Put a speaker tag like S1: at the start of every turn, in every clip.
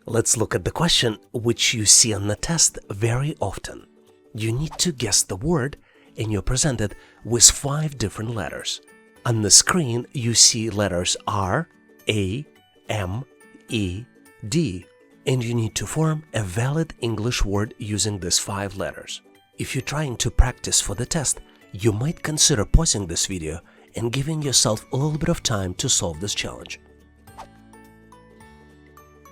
S1: Let's look at the question which you see on the test very often. You need to guess the word and you're presented with 5 different letters. On the screen you see letters R, A, M, E, D, and you need to form a valid English word using these 5 letters. If you're trying to practice for the test, you might consider pausing this video and giving yourself a little bit of time to solve this challenge.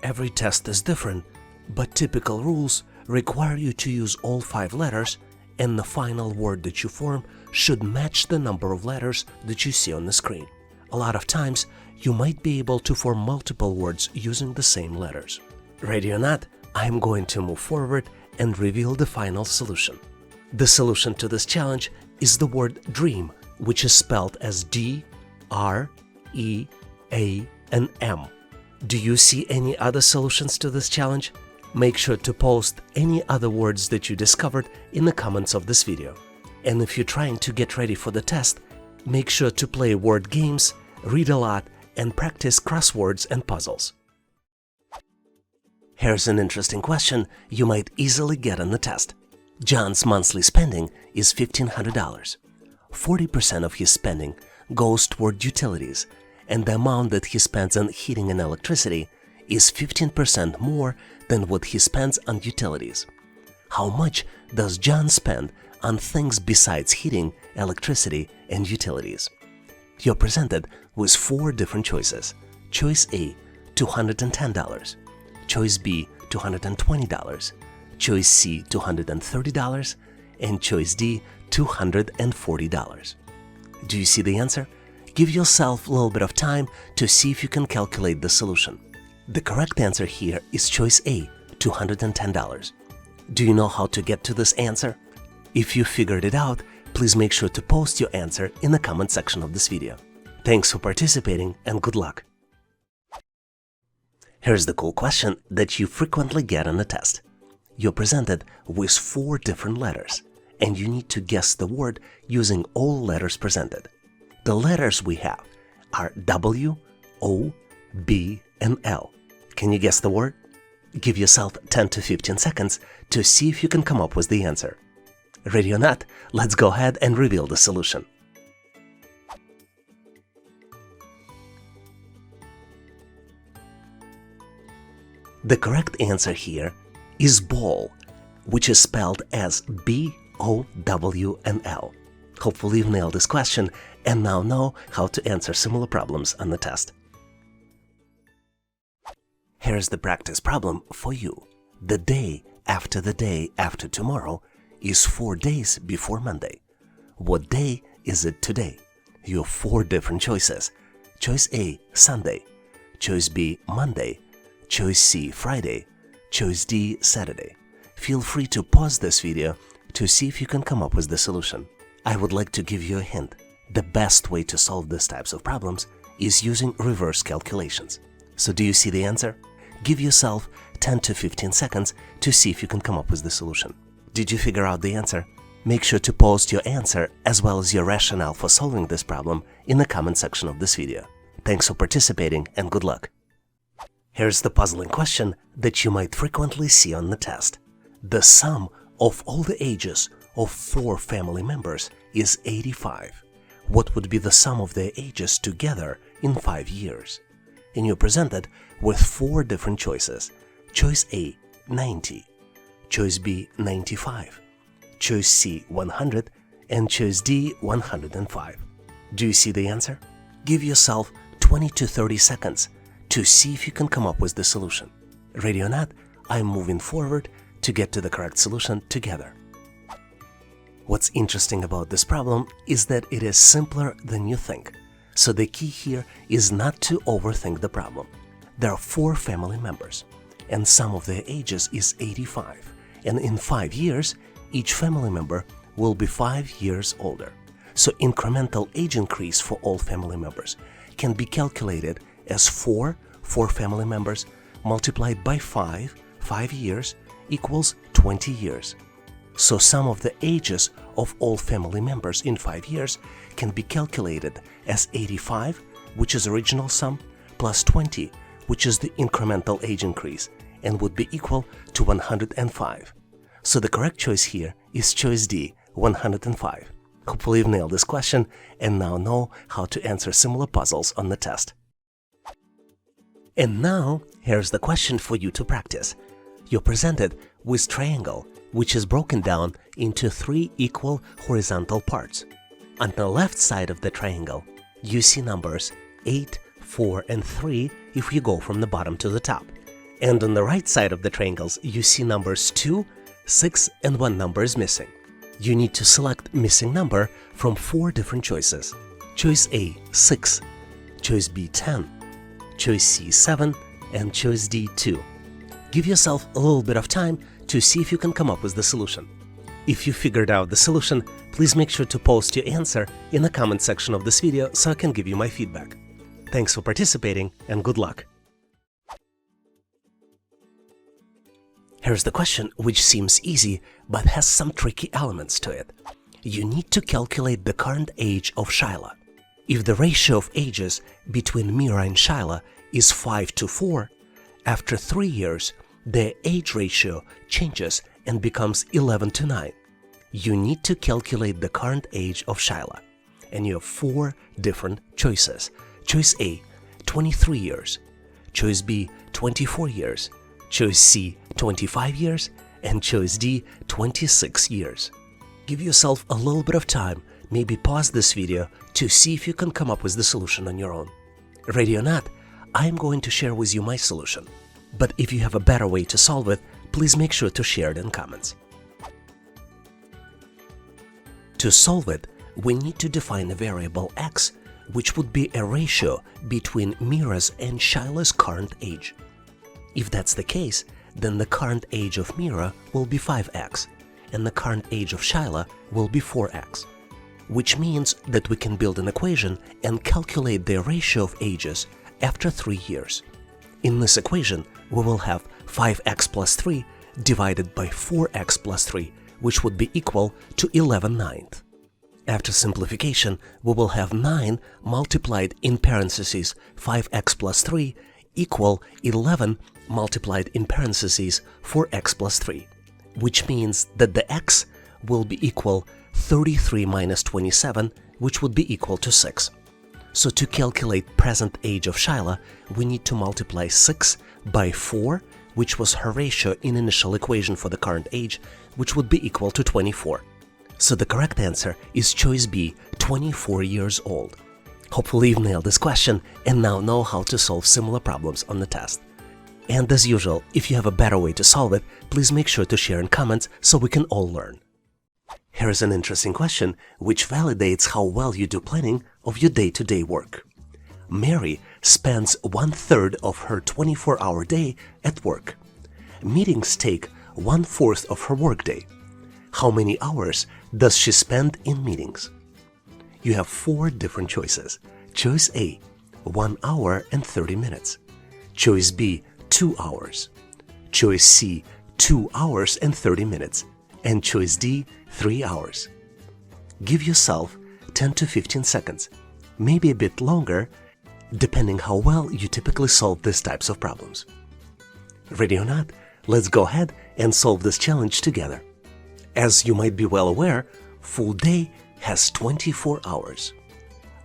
S1: Every test is different, but typical rules require you to use all 5 letters, and the final word that you form should match the number of letters that you see on the screen. A lot of times, you might be able to form multiple words using the same letters. Ready or not, I'm going to move forward and reveal the final solution. The solution to this challenge is the word dream, which is spelled as D, R, E, A, and M. Do you see any other solutions to this challenge? Make sure to post any other words that you discovered in the comments of this video. And if you're trying to get ready for the test, make sure to play word games, read a lot, and practice crosswords and puzzles. Here's an interesting question you might easily get on the test. John's monthly spending is $1,500. 40% of his spending goes toward utilities, and the amount that he spends on heating and electricity is 15% more than what he spends on utilities. How much does John spend on things besides heating, electricity, and utilities? You're presented with 4 different choices. Choice A, $210. Choice B, $220. Choice C, $230. And choice D, $240. Do you see the answer? Give yourself a little bit of time to see if you can calculate the solution. The correct answer here is choice A, $210. Do you know how to get to this answer? If you figured it out, please make sure to post your answer in the comment section of this video. Thanks for participating and good luck! Here's the cool question that you frequently get on the test. You're presented with 4 different letters, and you need to guess the word using all letters presented. The letters we have are W, O, B, and L. Can you guess the word? Give yourself 10 to 15 seconds to see if you can come up with the answer. Ready or not, let's go ahead and reveal the solution. The correct answer here is ball, which is spelled as B-O-W-N-L. Hopefully you've nailed this question and now know how to answer similar problems on the test. Here's the practice problem for you. The day after tomorrow is 4 days before Monday. What day is it today? You have 4 different choices. Choice A, Sunday. Choice B, Monday. Choice C, Friday. Choice D, Saturday. Feel free to pause this video to see if you can come up with the solution. I would like to give you a hint. The best way to solve these types of problems is using reverse calculations. So do you see the answer? Give yourself 10 to 15 seconds to see if you can come up with the solution. Did you figure out the answer? Make sure to post your answer as well as your rationale for solving this problem in the comment section of this video. Thanks for participating and good luck! Here's the puzzling question that you might frequently see on the test. The sum of all the ages of 4 family members is 85. What would be the sum of their ages together in 5 years? And you're presented with 4 different choices. Choice A, 90. Choice B, 95. Choice C, 100. And choice D, 105. Do you see the answer? Give yourself 20 to 30 seconds to see if you can come up with the solution. Ready or not, I'm moving forward to get to the correct solution together. What's interesting about this problem is that it is simpler than you think. So the key here is not to overthink the problem. There are 4 family members, and sum of their ages is 85. And in 5 years, each family member will be 5 years older. So incremental age increase for all family members can be calculated as 4 family members multiplied by 5 years equals 20 years. So sum of the ages of all family members in 5 years can be calculated as 85, which is original sum, plus 20, which is the incremental age increase, and would be equal to 105. So the correct choice here is choice D, 105. Hopefully you've nailed this question and now know how to answer similar puzzles on the test. And now, here's the question for you to practice. You're presented with triangle, which is broken down into 3 equal horizontal parts. On the left side of the triangle, you see numbers 8, 4, and 3 if you go from the bottom to the top. And on the right side of the triangles, you see numbers 2, 6, and 1 number is missing. You need to select missing number from 4 different choices. Choice A, 6, choice B, 10, choice C, 7, and choice D, 2. Give yourself a little bit of time to see if you can come up with the solution. If you figured out the solution, please make sure to post your answer in the comment section of this video so I can give you my feedback. Thanks for participating and good luck! Here's the question, which seems easy but has some tricky elements to it. You need to calculate the current age of Shyla. If the ratio of ages between Mira and Shyla is 5:4, after 3 years, their age ratio changes and becomes 11:9. You need to calculate the current age of Shyla. And you have 4 different choices. Choice A, 23 years. Choice B, 24 years. Choice C, 25 years. And choice D, 26 years. Give yourself a little bit of time, maybe pause this video to see if you can come up with the solution on your own. Ready or not, I am going to share with you my solution. But if you have a better way to solve it, please make sure to share it in comments. To solve it, we need to define a variable x, which would be a ratio between Mira's and Shyla's current age. If that's the case, then the current age of Mira will be 5x, and the current age of Shyla will be 4x, which means that we can build an equation and calculate the ratio of ages after 3 years. In this equation, we will have 5x plus 3 divided by 4x plus 3, which would be equal to 11/9. After simplification, we will have 9 multiplied in parentheses 5x plus 3 equal 11 multiplied in parentheses 4x plus 3, which means that the x will be equal 33 minus 27, which would be equal to 6. So to calculate present age of Shyla, we need to multiply 6 by 4, which was her ratio in initial equation for the current age, which would be equal to 24. So the correct answer is choice B, 24 years old. Hopefully you've nailed this question and now know how to solve similar problems on the test. And as usual, if you have a better way to solve it, please make sure to share in comments so we can all learn. Here's an interesting question which validates how well you do planning of your day-to-day work. Mary spends 1/3 of her 24-hour day at work. Meetings take 1/4 of her workday. How many hours does she spend in meetings? You have 4 different choices. Choice A, 1 hour and 30 minutes. Choice B, 2 hours. Choice C, 2 hours and 30 minutes. And choice D, 3 hours. Give yourself 10 to 15 seconds, maybe a bit longer, depending how well you typically solve these types of problems. Ready or not, let's go ahead and solve this challenge together. As you might be well aware, full day has 24 hours.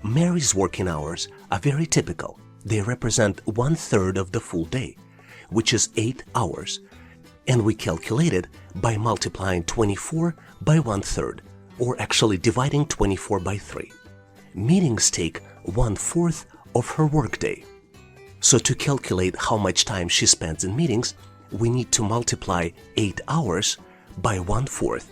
S1: Mary's working hours are very typical. They represent 1/3 of the full day, which is 8 hours, and we calculate it by multiplying 24 by 1/3, or actually dividing 24 by 3. Meetings take 1/4 of her workday. So to calculate how much time she spends in meetings, we need to multiply 8 hours by 1/4,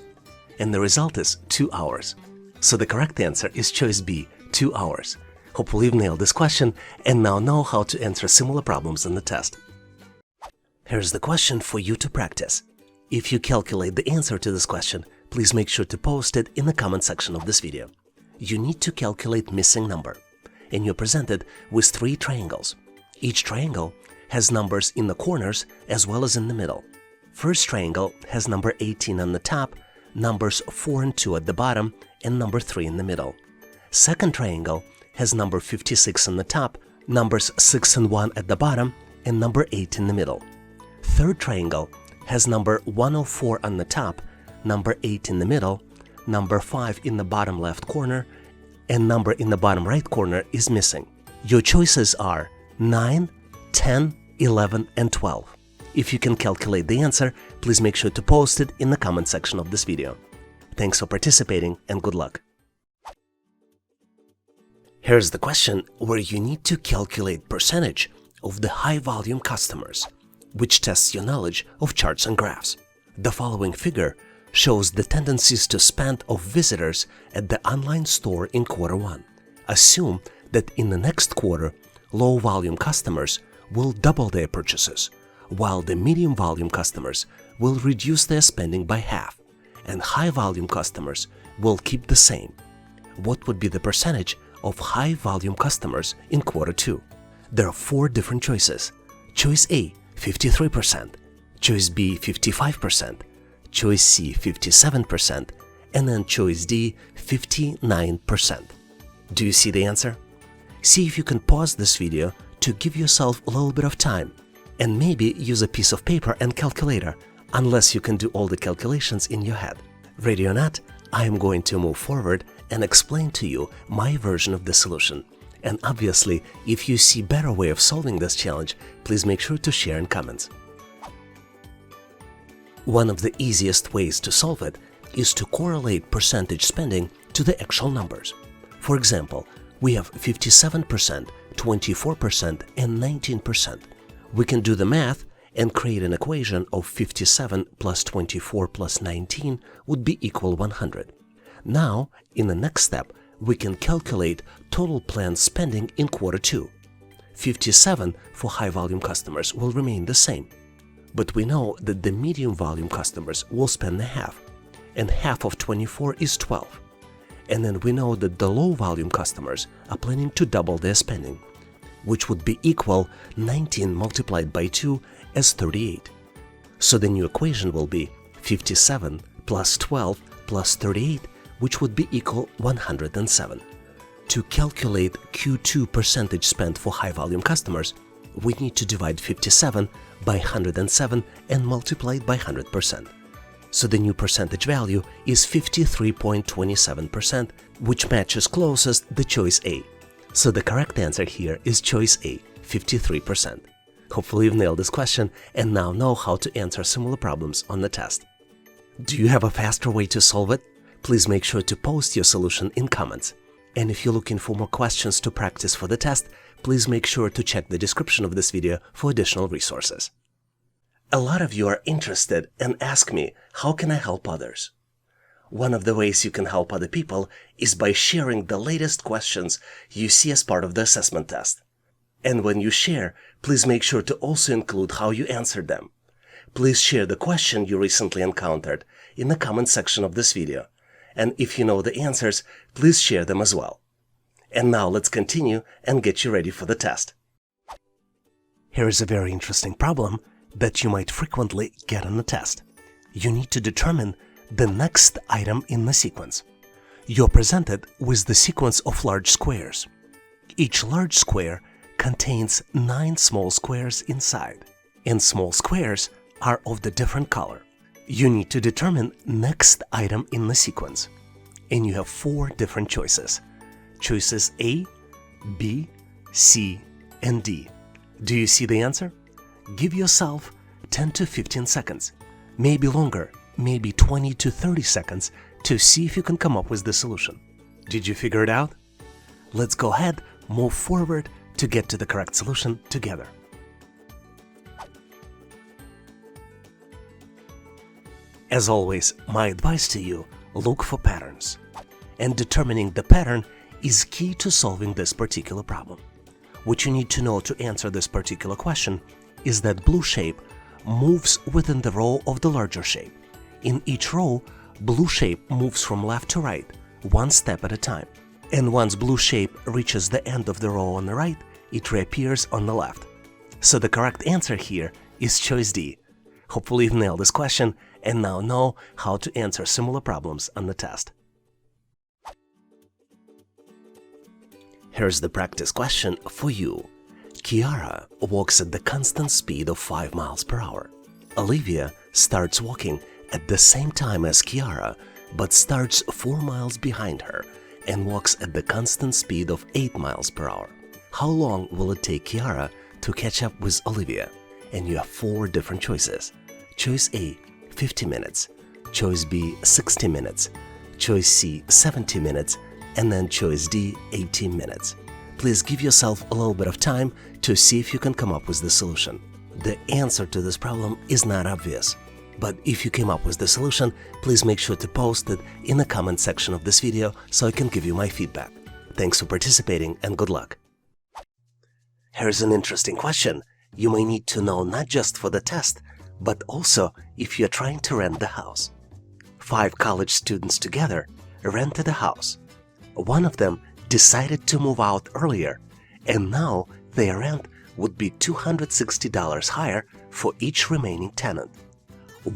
S1: and the result is 2 hours. So the correct answer is choice B, 2 hours. Hopefully you've nailed this question and now know how to answer similar problems in the test. Here's the question for you to practice. If you calculate the answer to this question, please make sure to post it in the comment section of this video. You need to calculate missing number, and you're presented with 3 triangles. Each triangle has numbers in the corners as well as in the middle. First triangle has number 18 on the top, numbers 4 and 2 at the bottom, and number 3 in the middle. Second triangle has number 56 on the top, numbers 6 and 1 at the bottom, and number 8 in the middle. third triangle has number 104 on the top, number 8 in the middle, number 5 in the bottom left corner, and number in the bottom right corner is missing. Your choices are 9, 10, 11, and 12. If you can calculate the answer, please make sure to post it in the comment section of this video. Thanks for participating and good luck. Here's the question where you need to calculate percentage of the high-volume customers, which tests your knowledge of charts and graphs. The following figure shows the tendencies to spend of visitors at the online store in Q1. Assume that in the next quarter, low-volume customers will double their purchases, while the medium-volume customers will reduce their spending by half, and high-volume customers will keep the same. What would be the percentage of high-volume customers in Q2? There are 4 different choices. Choice A, 53%, choice B, 55%, choice C, 57%, and then choice D, 59%. Do you see the answer? See if you can pause this video to give yourself a little bit of time, and maybe use a piece of paper and calculator, unless you can do all the calculations in your head. Ready or not, I am going to move forward and explain to you my version of the solution. And obviously, if you see a better way of solving this challenge, please make sure to share in comments. One of the easiest ways to solve it is to correlate percentage spending to the actual numbers. For example, we have 57%, 24%, and 19%. We can do the math and create an equation of 57 plus 24 plus 19 would be equal 100. Now, in the next step, we can calculate total planned spending in Q2. 57 for high-volume customers will remain the same, but we know that the medium-volume customers will spend the half, and half of 24 is 12. And then we know that the low-volume customers are planning to double their spending, which would be equal 19 multiplied by 2 as 38. So the new equation will be 57 plus 12 plus 38, which would be equal 107. To calculate Q2 percentage spent for high-volume customers, we need to divide 57 by 107 and multiply it by 100%. So the new percentage value is 53.27%, which matches closest the choice A. So the correct answer here is choice A, 53%. Hopefully you've nailed this question and now know how to answer similar problems on the test. Do you have a faster way to solve it? Please make sure to post your solution in comments. And if you're looking for more questions to practice for the test, please make sure to check the description of this video for additional resources. A lot of you are interested and ask me, how can I help others? One of the ways you can help other people is by sharing the latest questions you see as part of the assessment test. And when you share, please make sure to also include how you answered them. Please share the question you recently encountered in the comment section of this video. And if you know the answers, please share them as well. And now let's continue and get you ready for the test. Here is a very interesting problem that you might frequently get on the test. You need to determine the next item in the sequence. You're presented with the sequence of large squares. Each large square contains 9 small squares inside, and small squares are of the different color. You need to determine next item in the sequence, and you have 4 different choices. Choices A, B, C, and D. Do you see the answer? Give yourself 10 to 15 seconds, maybe longer, maybe 20 to 30 seconds to see if you can come up with the solution. Did you figure it out? Let's go ahead, move forward to get to the correct solution together. As always, my advice to you, look for patterns. And determining the pattern is key to solving this particular problem. What you need to know to answer this particular question is that blue shape moves within the row of the larger shape. In each row, blue shape moves from left to right, one step at a time. And once blue shape reaches the end of the row on the right, it reappears on the left. So the correct answer here is choice D. Hopefully you've nailed this question and now know how to answer similar problems on the test. Here's the practice question for you. Kiara walks at the constant speed of 5 miles per hour. Olivia starts walking at the same time as Kiara, but starts 4 miles behind her and walks at the constant speed of 8 miles per hour. How long will it take Kiara to catch up with Olivia? And you have 4 different choices. Choice A, 50 minutes. Choice B, 60 minutes. Choice C, 70 minutes. And then choice D, 18 minutes. Please give yourself a little bit of time to see if you can come up with the solution. The answer to this problem is not obvious. But if you came up with the solution, please make sure to post it in the comment section of this video so I can give you my feedback. Thanks for participating and good luck. Here's an interesting question you may need to know not just for the test, but also if you're trying to rent the house. 5 college students together rented a house. One of them decided to move out earlier, and now their rent would be $260 higher for each remaining tenant.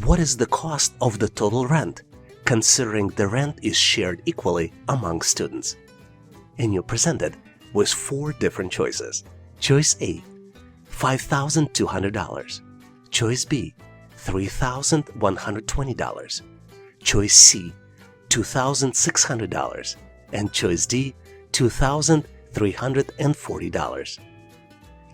S1: What is the cost of the total rent, considering the rent is shared equally among students? And you're presented with 4 different choices. Choice A, $5,200. Choice B, $3,120. Choice C, $2,600. And choice D, $2,340.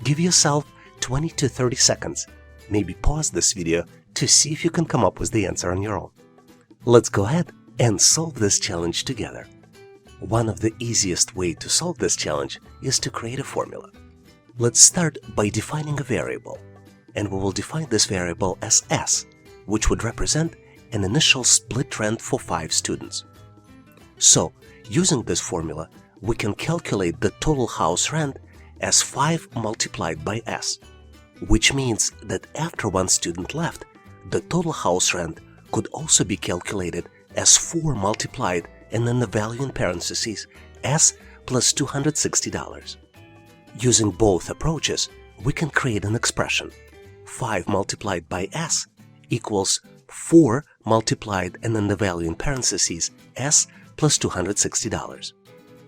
S1: Give yourself 20 to 30 seconds. Maybe pause this video to see if you can come up with the answer on your own. Let's go ahead and solve this challenge together. One of the easiest ways to solve this challenge is to create a formula. Let's start by defining a variable, and we will define this variable as S, which would represent an initial split rent for 5 students. So, using this formula, we can calculate the total house rent as 5 multiplied by S, which means that after 1 student left, the total house rent could also be calculated as 4 multiplied and then the value in parentheses S plus $260. Using both approaches, we can create an expression. 5 multiplied by S equals 4 multiplied and then the value in parentheses S plus $260.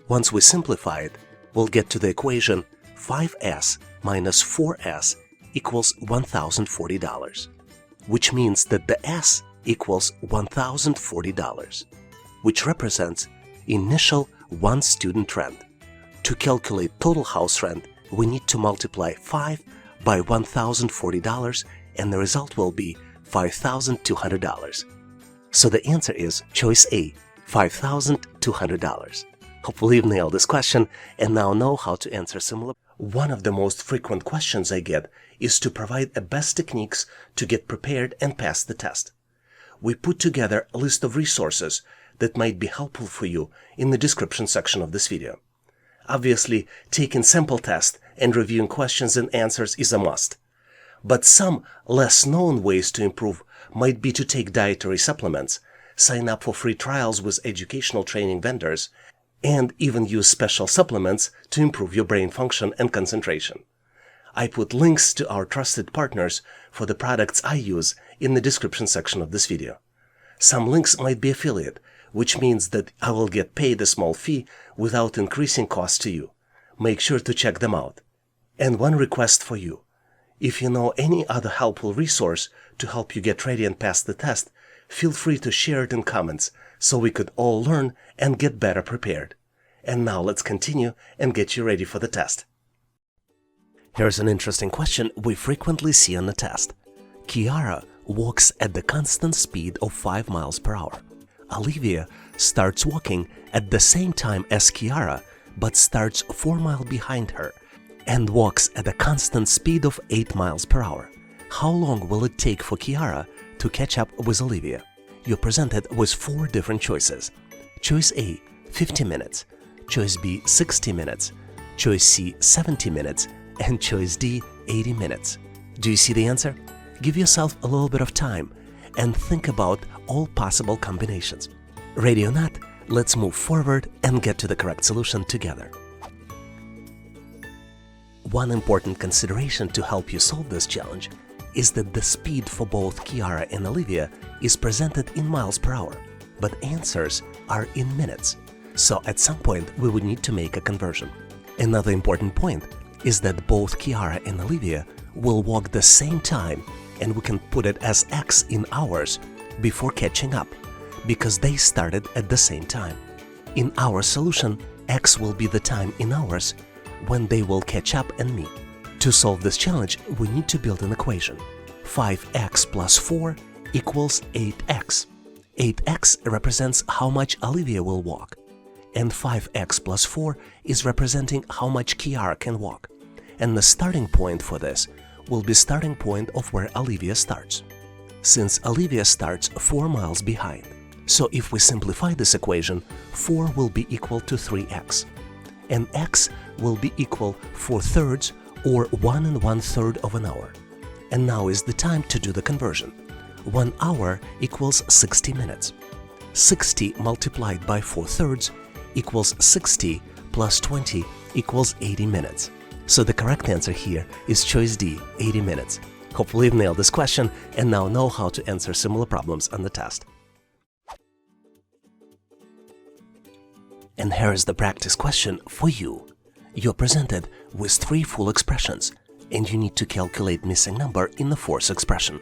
S1: Once we simplify it, we'll get to the equation 5S minus 4S equals $1,040, which means that the S equals $1,040, which represents initial 1 student rent. To calculate total house rent, we need to multiply 5 by $1,040 and the result will be $5,200. So the answer is choice A, $5,200. Hopefully you've nailed this question and now know how to answer similar. One of the most frequent questions I get is to provide the best techniques to get prepared and pass the test. We put together a list of resources that might be helpful for you in the description section of this video. Obviously, taking sample tests and reviewing questions and answers is a must. But some less known ways to improve might be to take dietary supplements, sign up for free trials with educational training vendors, and even use special supplements to improve your brain function and concentration. I put links to our trusted partners for the products I use in the description section of this video. Some links might be affiliate, which means that I will get paid a small fee without increasing costs to you. Make sure to check them out. And one request for you. If you know any other helpful resource to help you get ready and pass the test, feel free to share it in comments so we could all learn and get better prepared. And now let's continue and get you ready for the test. Here's an interesting question we frequently see on the test. Kiara walks at the constant speed of 5 miles per hour. Olivia starts walking at the same time as Kiara, but starts 4 miles behind her and walks at a constant speed of 8 miles per hour. How long will it take for Kiara to catch up with Olivia? You're presented with 4 different choices. Choice A, 50 minutes. Choice B, 60 minutes. Choice C, 70 minutes. And choice D, 80 minutes. Do you see the answer? Give yourself a little bit of time and think about all possible combinations. Ready or not, let's move forward and get to the correct solution together. One important consideration to help you solve this challenge is that the speed for both Kiara and Olivia is presented in miles per hour, but answers are in minutes. So at some point we would need to make a conversion. Another important point is that both Kiara and Olivia will walk the same time and we can put it as x in hours before catching up, because they started at the same time. In our solution, x will be the time in hours when they will catch up and meet. To solve this challenge, we need to build an equation. 5x plus 4 equals 8x. 8x represents how much Olivia will walk, and 5x plus 4 is representing how much Kiara can walk. And the starting point for this will be starting point of where Olivia starts, since Olivia starts 4 miles behind. So if we simplify this equation, 4 will be equal to 3x, and x will be equal 4/3 or 1 1/3 of an hour. And now is the time to do the conversion. 1 hour equals 60 minutes. 60 multiplied by 4/3 equals 60 plus 20 equals 80 minutes. So the correct answer here is choice D, 80 minutes. Hopefully you've nailed this question and now know how to answer similar problems on the test. And here is the practice question for you. You're presented with 3 full expressions, and you need to calculate missing number in the fourth expression.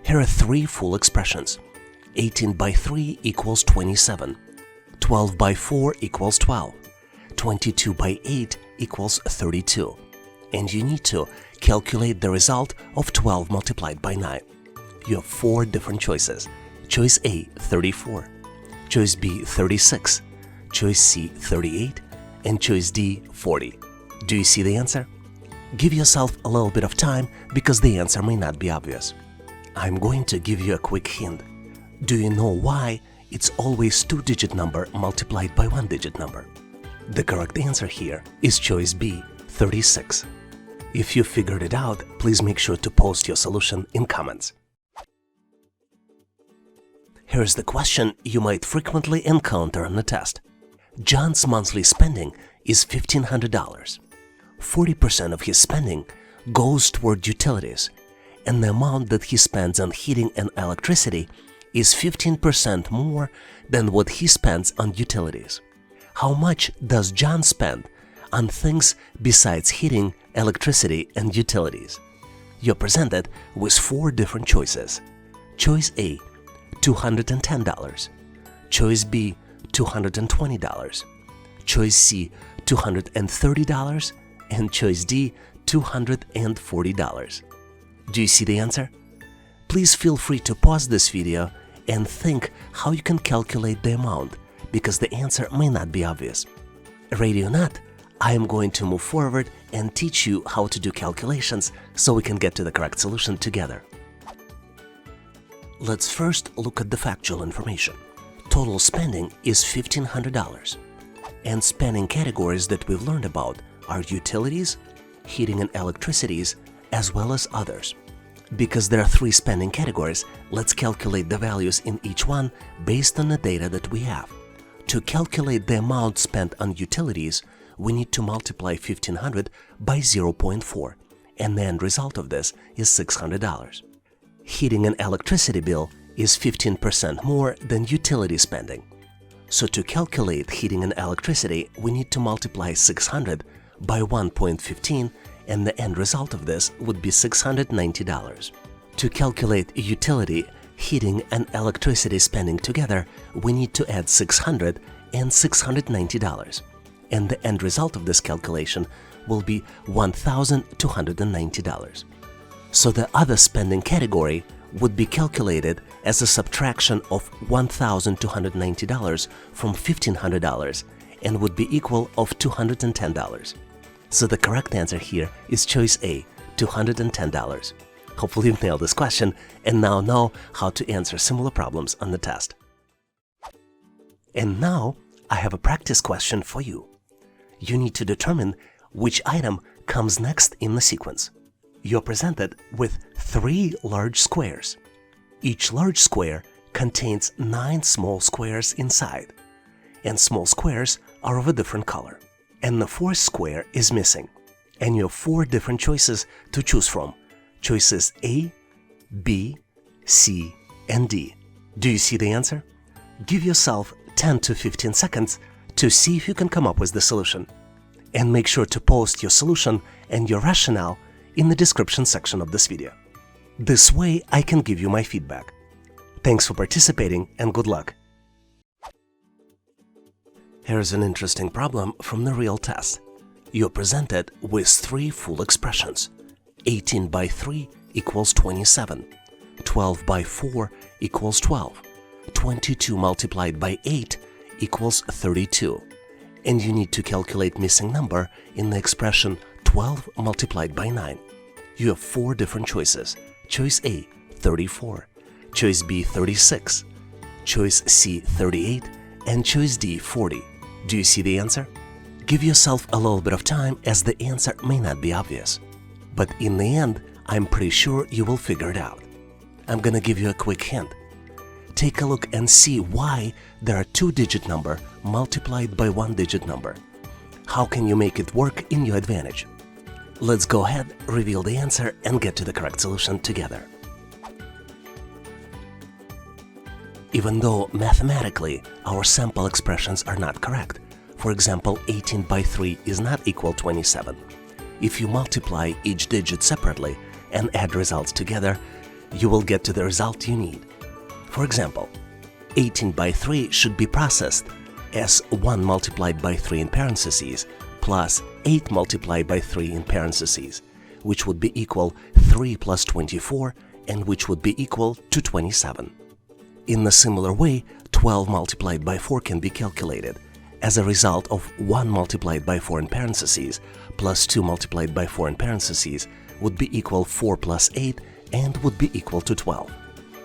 S1: Here are 3 full expressions. 18 by 3 equals 27. 12 by 4 equals 12. 22 by 8 equals 32. And you need to calculate the result of 12 multiplied by 9. You have 4 different choices. Choice A, 34. Choice B, 36. Choice C, 38. And choice D, 40. Do you see the answer? Give yourself a little bit of time because the answer may not be obvious. I'm going to give you a quick hint. Do you know why it's always 2-digit number multiplied by 1-digit number? The correct answer here is choice B, 36. If you figured it out, please make sure to post your solution in comments. Here's the question you might frequently encounter on the test. John's monthly spending is $1,500. 40% of his spending goes toward utilities, and the amount that he spends on heating and electricity is 15% more than what he spends on utilities. How much does John spend on things besides heating, electricity, and utilities? You're presented with 4 different choices. Choice A, $210. Choice B, $220. Choice C, $230. And choice D, $240. Do you see the answer? Please feel free to pause this video and think how you can calculate the amount, because the answer may not be obvious. Ready or not, I am going to move forward and teach you how to do calculations so we can get to the correct solution together. Let's first look at the factual information. Total spending is $1,500, and spending categories that we've learned about are utilities, heating and electricities, as well as others. Because there are 3 spending categories, let's calculate the values in each one based on the data that we have. To calculate the amount spent on utilities, we need to multiply 1,500 by 0.4, and the end result of this is $600. Heating and electricity bill is 15% more than utility spending. So to calculate heating and electricity, we need to multiply 600 by 1.15, and the end result of this would be $690. To calculate utility, heating, and electricity spending together, we need to add 600 and $690, and the end result of this calculation will be $1,290. So the other spending category would be calculated as a subtraction of $1,290 from $1,500 and would be equal of $210. So the correct answer here is choice A, $210. Hopefully you've nailed this question and now know how to answer similar problems on the test. And now I have a practice question for you. You need to determine which item comes next in the sequence. You're presented with 3 large squares. Each large square contains 9 small squares inside, and small squares are of a different color. And the 4th square is missing, and you have 4 different choices to choose from. Choices A, B, C, and D. Do you see the answer? Give yourself 10 to 15 seconds to see if you can come up with the solution. And make sure to post your solution and your rationale in the description section of this video. This way I can give you my feedback. Thanks for participating and good luck. Here's an interesting problem from the real test. You're presented with 3 full expressions. 18 by 3 equals 27. 12 by 4 equals 12. 22 multiplied by 8 equals 32. And you need to calculate missing number in the expression 12 multiplied by 9. You have 4 different choices. Choice A, 34. Choice B, 36. Choice C, 38. And choice D, 40. Do you see the answer? Give yourself a little bit of time, as the answer may not be obvious. But in the end, I'm pretty sure you will figure it out. I'm gonna give you a quick hint. Take a look and see why there are 2-digit number multiplied by 1-digit number. How can you make it work in your advantage? Let's go ahead, reveal the answer, and get to the correct solution together. Even though mathematically our sample expressions are not correct, for example, 18 by 3 is not equal 27. If you multiply each digit separately and add results together, you will get to the result you need. For example, 18 by 3 should be processed as 1 multiplied by 3 in parentheses plus 8 multiplied by 3 in parentheses, which would be equal 3 plus 24, and which would be equal to 27. In a similar way, 12 multiplied by 4 can be calculated as a result of 1 multiplied by 4 in parentheses plus 2 multiplied by 4 in parentheses would be equal 4 plus 8 and would be equal to 12.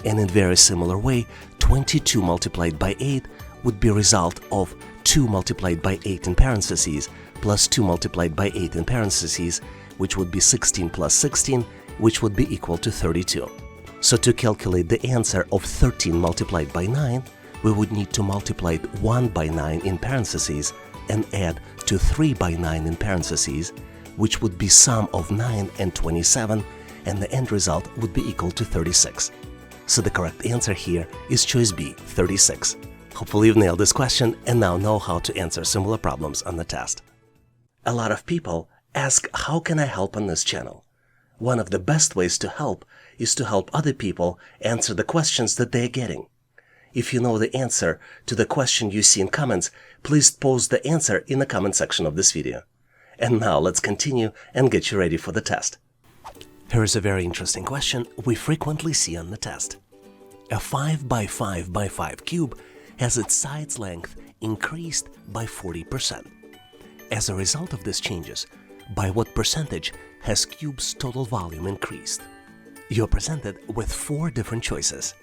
S1: And in very similar way, 22 multiplied by 8 would be a result of 2 multiplied by 8 in parentheses plus 2 multiplied by 8 in parentheses, which would be 16 plus 16, which would be equal to 32. So to calculate the answer of 13 multiplied by 9, we would need to multiply 1 by 9 in parentheses and add to 3 by 9 in parentheses, which would be sum of 9 and 27, and the end result would be equal to 36. So the correct answer here is choice B, 36. Hopefully you've nailed this question and now know how to answer similar problems on the test. A lot of people ask, how can I help on this channel? One of the best ways to help is to help other people answer the questions that they're getting. If you know the answer to the question you see in comments, please post the answer in the comment section of this video. And now let's continue and get you ready for the test. Here's a very interesting question we frequently see on the test. A 5 by 5 by 5 cube has its side's length increased by 40%. As a result of these changes, by what percentage has cube's total volume increased? You're presented with 4 different choices.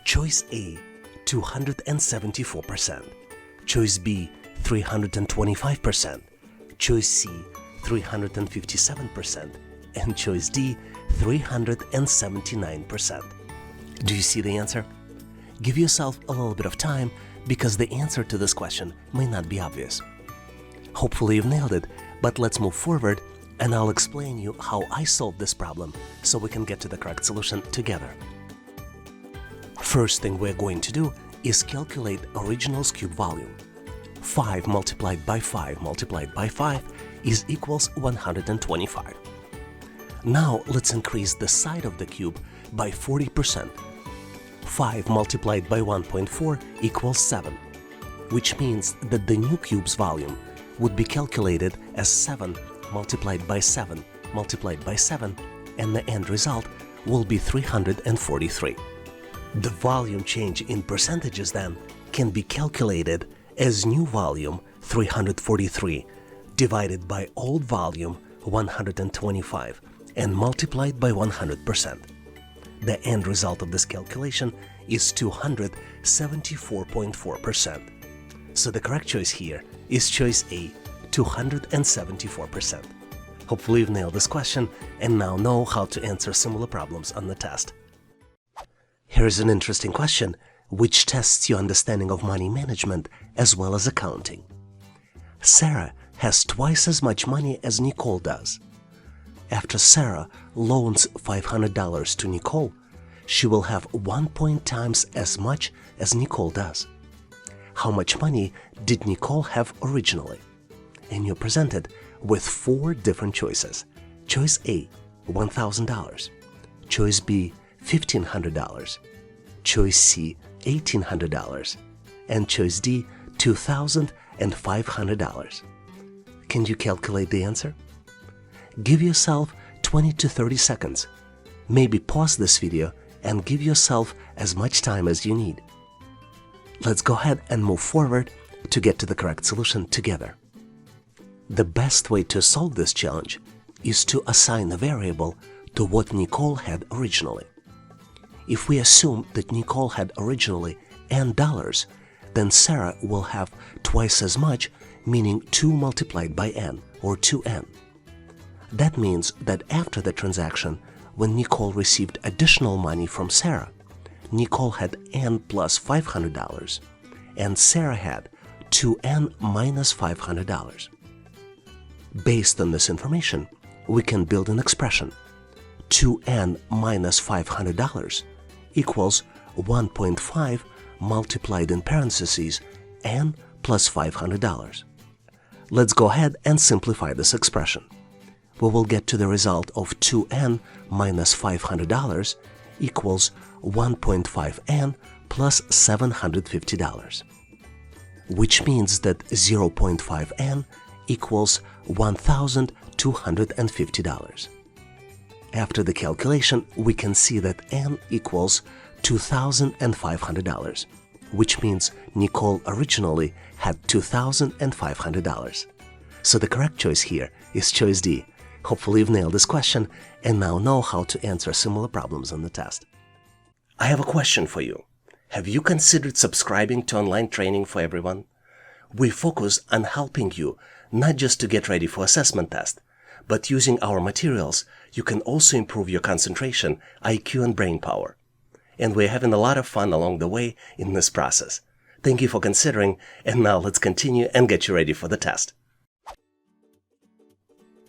S1: Choice A, 274%. Choice B, 325%. Choice C, 357%. And choice D, 379%. Do you see the answer? Give yourself a little bit of time, because the answer to this question may not be obvious. Hopefully you've nailed it, but let's move forward and I'll explain you how I solved this problem so we can get to the correct solution together. First thing we're going to do is calculate original's cube volume. 5 multiplied by 5 multiplied by 5 is equals 125. Now let's increase the side of the cube by 40%. 5 multiplied by 1.4 equals 7, which means that the new cube's volume would be calculated as 7 multiplied by 7 multiplied by 7, and the end result will be 343. The volume change in percentages then can be calculated as new volume 343 divided by old volume 125 and multiplied by 100%. The end result of this calculation is 274.4%. So the correct choice here is choice A, 274%. Hopefully you've nailed this question and now know how to answer similar problems on the test. Here's an interesting question which tests your understanding of money management as well as accounting. Sarah has twice as much money as Nicole does. After Sarah loans $500 to Nicole, she will have 1 times as much as Nicole does. How much money did Nicole have originally? And you're presented with 4 different choices. Choice A, $1,000. Choice B, $1,500. Choice C, $1,800. And choice D, $2,500. Can you calculate the answer? Give yourself 20 to 30 seconds. Maybe pause this video and give yourself as much time as you need. Let's go ahead and move forward to get to the correct solution together. The best way to solve this challenge is to assign a variable to what Nicole had originally. If we assume that Nicole had originally N dollars, then Sarah will have twice as much, meaning 2 multiplied by N, or 2N. That means that after the transaction, when Nicole received additional money from Sarah, Nicole had N plus $500, and Sarah had 2N minus $500. Based on this information, we can build an expression. 2N minus $500 equals 1.5 multiplied in parentheses N plus $500. Let's go ahead and simplify this expression. We will get to the result of 2N minus $500 equals 1.5N plus $750, which means that 0.5N equals $1,250. After the calculation, we can see that N equals $2,500, which means Nicole originally had $2,500. So the correct choice here is choice D. Hopefully you've nailed this question and now know how to answer similar problems on the test. I have a question for you. Have you considered subscribing to online training for everyone? We focus on helping you not just to get ready for assessment test, but using our materials, you can also improve your concentration, IQ, and brain power. And we're having a lot of fun along the way in this process. Thank you for considering, and now let's continue and get you ready for the test.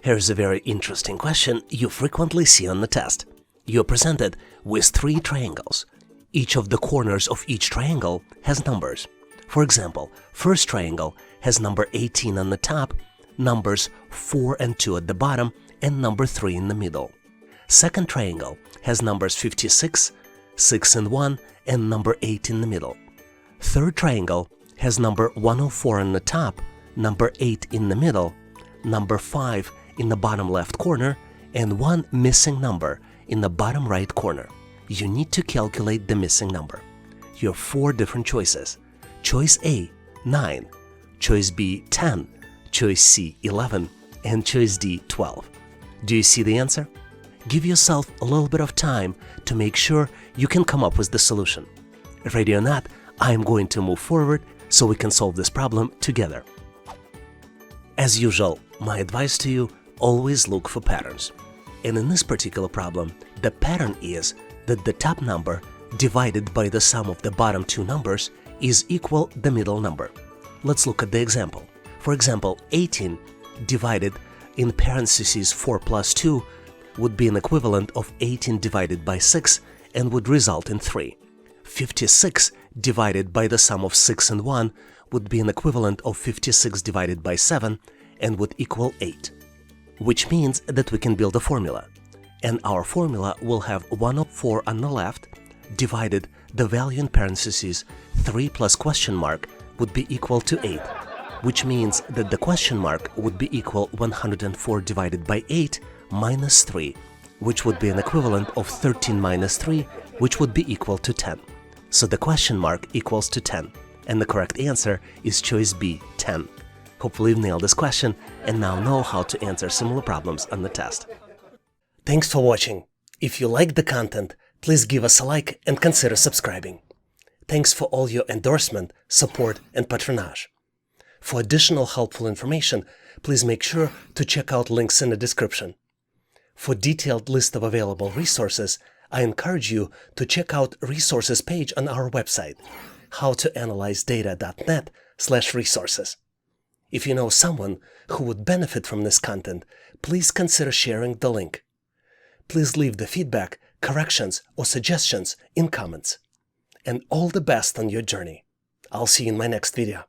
S1: Here's a very interesting question you frequently see on the test. You're presented with 3 triangles. Each of the corners of each triangle has numbers. For example, first triangle has number 18 on the top, numbers 4 and 2 at the bottom, and number 3 in the middle. Second triangle has numbers 56, 6 and 1, and number 8 in the middle. Third triangle has number 104 on the top, number 8 in the middle, number 5 in the bottom left corner, and 1 missing number in the bottom right corner. You need to calculate the missing number. You have 4 different choices. Choice A, 9. Choice B, 10. Choice C, 11. And choice D, 12. Do you see the answer? Give yourself a little bit of time to make sure you can come up with the solution. Ready or not, I am going to move forward so we can solve this problem together. As usual, my advice to you, always look for patterns. And in this particular problem, the pattern is that the top number divided by the sum of the bottom 2 numbers is equal the middle number. Let's look at the example. For example, 18 divided in parentheses 4 plus 2 would be an equivalent of 18 divided by 6 and would result in 3. 56 divided by the sum of 6 and 1 would be an equivalent of 56 divided by 7 and would equal 8. Which means that we can build a formula. And our formula will have 104 on the left divided the value in parentheses 3 plus question mark would be equal to 8. Which means that the question mark would be equal 104 divided by 8 minus 3, which would be an equivalent of 13 minus 3, which would be equal to 10. So the question mark equals to 10, and the correct answer is choice B, 10. Hopefully you've nailed this question and now know how to answer similar problems on the test. Thanks for watching. If you liked the content, please give us a like and consider subscribing. Thanks for all your endorsement, support, and patronage. For additional helpful information, please make sure to check out links in the description. For detailed list of available resources, I encourage you to check out resources page on our website, howtoanalyzedata.net/resources. If you know someone who would benefit from this content, please consider sharing the link. Please leave the feedback, corrections, or suggestions in comments. And all the best on your journey. I'll see you in my next video.